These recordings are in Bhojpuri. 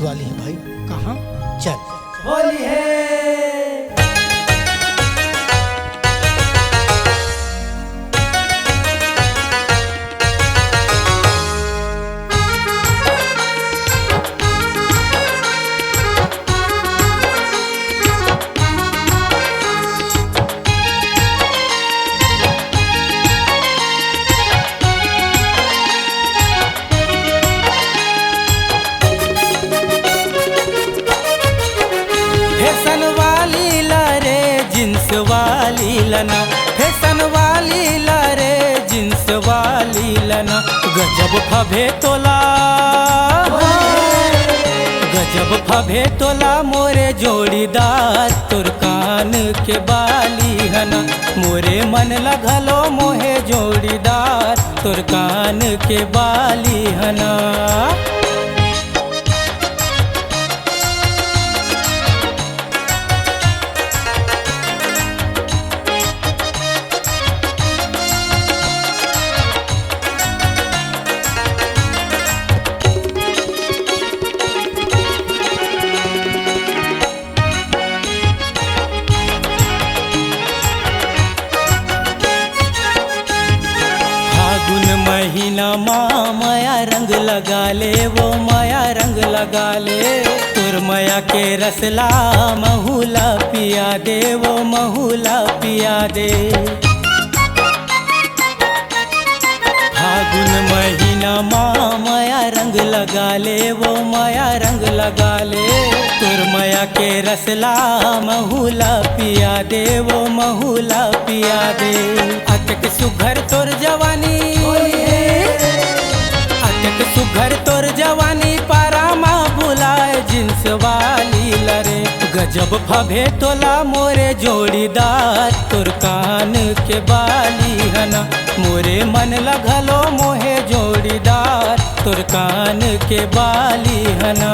वाली है भाई। कहाँ? चल होली है। फैशन वाली लारे जींस वाली लना, फैशन वाली लारे जींस वाली लना, गजब फभे तोला, गजब फभे तोला मोरे जोड़ीदार, तोर कान के बाली हना, मोरे मन लगलो मोहे जोड़ीदार, तोर कान के बाली हना। महीना माया रंग लगा ले, वो माया रंग लगा ले, तुर माया के रसला महुला पिया दे, वो महुला पिया दे। फागुन महीना माया रंग लगा ले, वो माया रंग लगा ले, तुर माया के रसला महुला पिया दे, वो महुला पिया दे। अटक सुघर तोर जवानी, अटक सुघर तोर जवानी, पारामा बुलाए जींस वाली लरे, गजब फभे तोला मोरे जोड़ीदार, तोर कान के बाली हना, मोरे मन लगलो मोहे जोड़ीदार, तोर कान के बाली हना।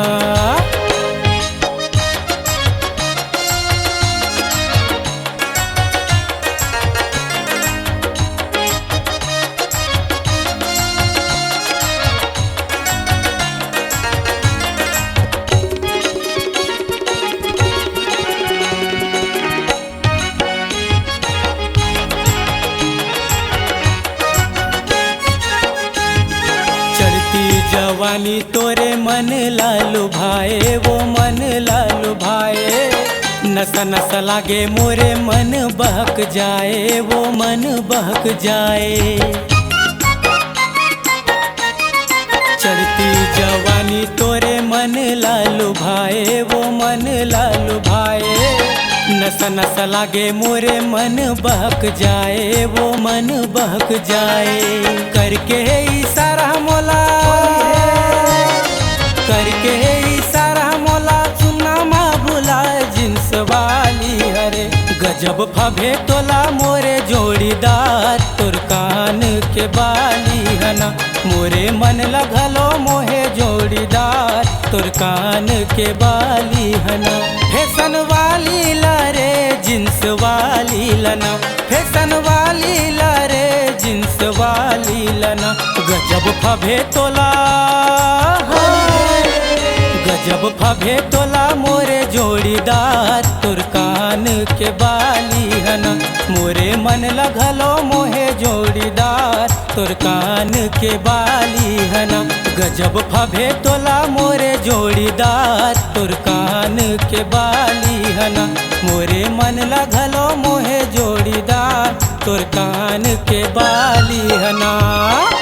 जवानी तोरे मन लालू भाए, वो मन लालू भाए, नसा नसा लागे मोरे मन बहक जाए, वो मन बहक जाए। चढ़ती जवानी तोरे मन लालू भाए, वो मन लालू भाए, नसा नसा लागे मोरे मन बहक जाए, वो मन बहक जाए। करके इशारा मोला, करके इशारा मोला, सुना मा बुलाए जींस वाली हरे, गजब फभे तोला मोरे जोड़ीदार, तोर कान के बाली हना, मोरे मन लगलो मोहे जोड़ीदार, तोर कान के बाली हना। फैशन वाली लारे जींस वाली लना, फैशन वाली लारे जींस वाली लना, गजब फभे तोला, गजब फभे तोला मोरे जोड़ीदार, तोर कान के बाली हना, मोरे मन लगलो मोहे जोड़ीदार, तोर कान के बाली हना, गजब फभे तोला मोरे जोड़ीदार, तोर कान के बाली हना, मोरे मन लगलो मोहे जोड़ीदार, तोर कान के बाली हना।